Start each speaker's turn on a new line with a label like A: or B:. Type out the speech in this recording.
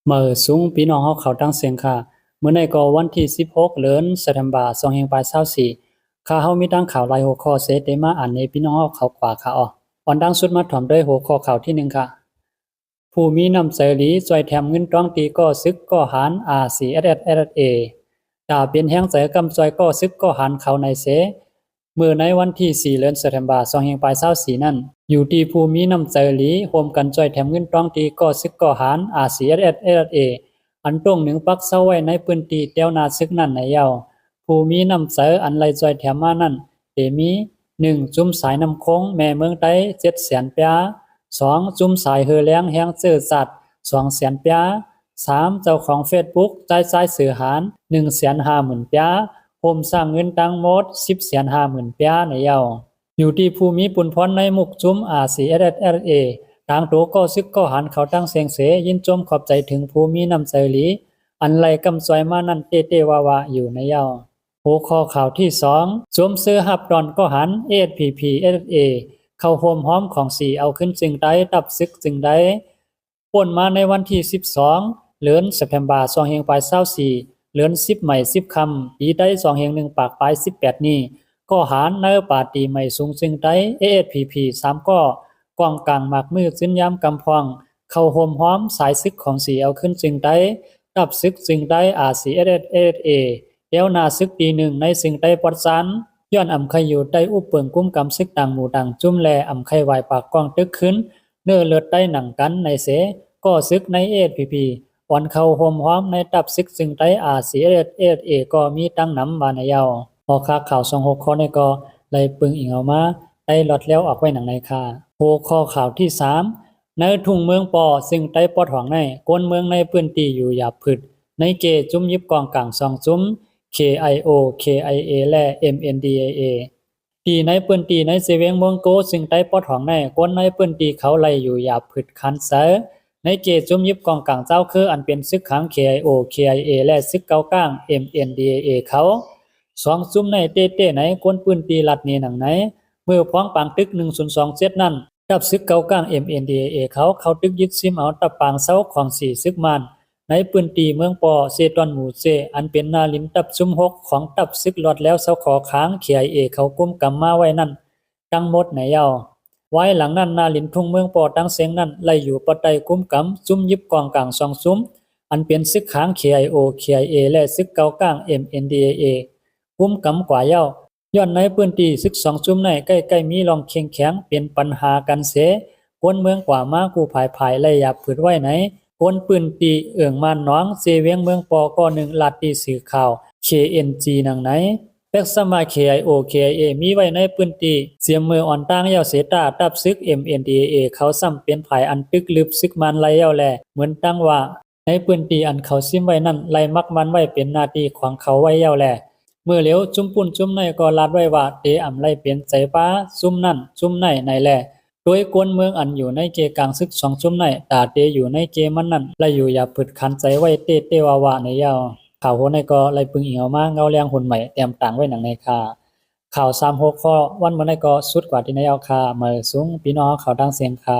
A: เมื่อสูงพี่น้องเฮาเข้าตั้งเสียงค่ะมื้อในก็วันที่16เดือนสิงหาคม2524ค่ะเฮามีดังข่าวหลายหัวข้อเสได้มาอ่านให้พี่น้องเฮาเข้ากว่าค่ะอ่อนดังสุดมาถ่อมด้วยหัวข้อข่าวที่1ค่ะผู้มีน้ำใจหลีช่วยแถมเงินต้องตีก่อซึกก่อหาร RCSSA ตาเป็นแห่งใจกำจอยก่อซึกก่อหารเขาในเสมื้อในวันที่4เดือนสิงหาคม2524นั้นอยู่ที่ผู้มีน้ำใจหลีร่วมกันช่วยแถมเงินต้องตีก่อซึกก่อหาร RCSSA อันตรงหนึ่งปักเศร้าไว้ในพื้นที่เตียวนาซึกนั่นในเยาผู้มีน้ำใจอันไรจอยแถมมานั่นเตมี1จุ่มสายน้ำคงแม่เมืองไต้700,000 ปีย2จุ่มสายเฮอแรงแห่งเจอสัตว์200,000 ปีย3เจ้าของ Facebook จ่ายสื่อหาร 150,000 ปียโฮมสร้างเงินตั้งหมด 10,50,000 ปียในเยาอยู่ที่ผู้มีปุญพรในมุกจุ่ม RCSSAทางโตก็ซึกก็หันเขาตั้งเสียงเสยินจมขอบใจถึงผู้มีน้ำใจหลีอันไหลกำซอยมานั่นเตวาวาอยู่ในเยาหัวข้อข่าวที่2สวมเสื้อหับดอนก็หัน SPPSA เข้าโฮมห้อมของสีเอาขึ้นจึงได้ดับซึกจึงได้ป่นมาในวันที่12เดือนสิงหาคม2524เดือน10ใหม่10ค่ำปีได้2 1ปากปลาย18นี้ก็หารในปาตีใหม่สูงจึงได้ ASPP 3ก็กองกลางหมากมือซึ่นยามกำพองเข้าโฮมห้อมสายซึกของสีเอาขึ้นจึงได้ดับซึกจึงได้ RCSSA เดี๋ยวนาซึกปีหนึ่งในสิ่งใดปอดสันย้อนอำไขอยู่ได้อุปเปิงกุ้มกำซึกต่างหมู่ต่างจุ่มแลอำไขวายปากกองตึกขึ้นเนื้อเลือดได้หนังกันในเสก็ซึกใน ASPP วันเข้าโฮมห้อมในดับซึกจึงได้ RCSSA ก็มีตั้งนำมาในเยาพอค่าข่าว26ข้อในก็ไล่ปึงอิงเอามาได้ลดแล้วออกไว้หนังในค่ะหัวข้อข่าวที่3ในทุ่งเมืองปอซึ่งใต้ปอดหองในกวนเมืองในพื้นที่อยู่หยาบผึดในเกจุ่มยิบกองกลาง2จุ่ม KIO KIA และ MNDAA ที่ในพื้นที่ในเสเวงเมืองโกซึ่งใต้ปอดหองในกวนในพื้นที่เขาไล่อยู่หยาบผึดคันเสอในเกจุ่มยิบกองกลางเจ้าคืออันเป็นซึกขัง KIO KIA และซึกเกากลาง MNDAA เขา2จุ่มในเต้ๆไหนกวนพื้นที่ลัดนี้หนังไหนเมื่อพ้องปางตึก1027นั่นดับซึกเกากลาง MNDAA เขาตึกยึดซิมเอาตะปางเซาของ4ซึกมันในพื้นที่เมืองปอเซตอนหมู่เซอันเป็นนาลินตับซุ่ม6ของตับซึกลอดแล้วเซาขอค้าง KIA เขากุมกำมาไว้นั่นทั้งหมดในเยาไว้หลังนั้นนาลินทุ่งเมืองปอตั้งเสียงนั้นไล่อยู่ปะไตกุมกำซุ่มยิบกองกลาง2ซุ่มอันเป็นซึกค้าง KIO KIA และซึกเกากลาง MNDAA กุมกำกว่าเยาย้อนในพื้นที่ซึก2จุ่มในใกล้ๆมีรองเข็งแข็งเป็นปัญหากันเสกวนเมืองกว่ามากูภายไล่หยับผืดไว้ไหนกวนปืนตีเอื้องมานน้องเซเวียงเมืองปอก็1ลาดตีสื่อข่าว KNG นังไหนแปกสมา KIO KIA มีไว้ในพื้นที่เสียมมืออ่อนต่างยาวเสตาตับซึก MNDAA เขาซ้ำเป็นภายอันตึกลึบซึกมันไล่ยาวแลเหมือนตั้งว่าในพื้นที่อันเขาซิมไว้นั่นไล่มักมันไว้เป็นหน้าที่ของเขาไว้ยาวแลเมื่อเหลียวจุ่มปุ่นจุ่มในก็ลาดไว้ว่าเตอำไล่เป็นใจป้าซุ่มนั่นซุ่มในแลโดยกวนเมืองอันอยู่ในเกกลางซึก2จุ่มในตาเตอยู่ในเกมันนั่นและอยู่อย่าผึดคันใจไว้เตวาวาในยาวข่าวโหในก็ไล่ปึงอิงเอามาเงาแรงหุ่นใหม่เตรียมต่างไว้หนังในค่ะข่าว36ข้อวันมื้อในก็สุดกว่าที่ในเอาค่ะมื้อสูงพี่น้องเขาดังเสียงค่ะ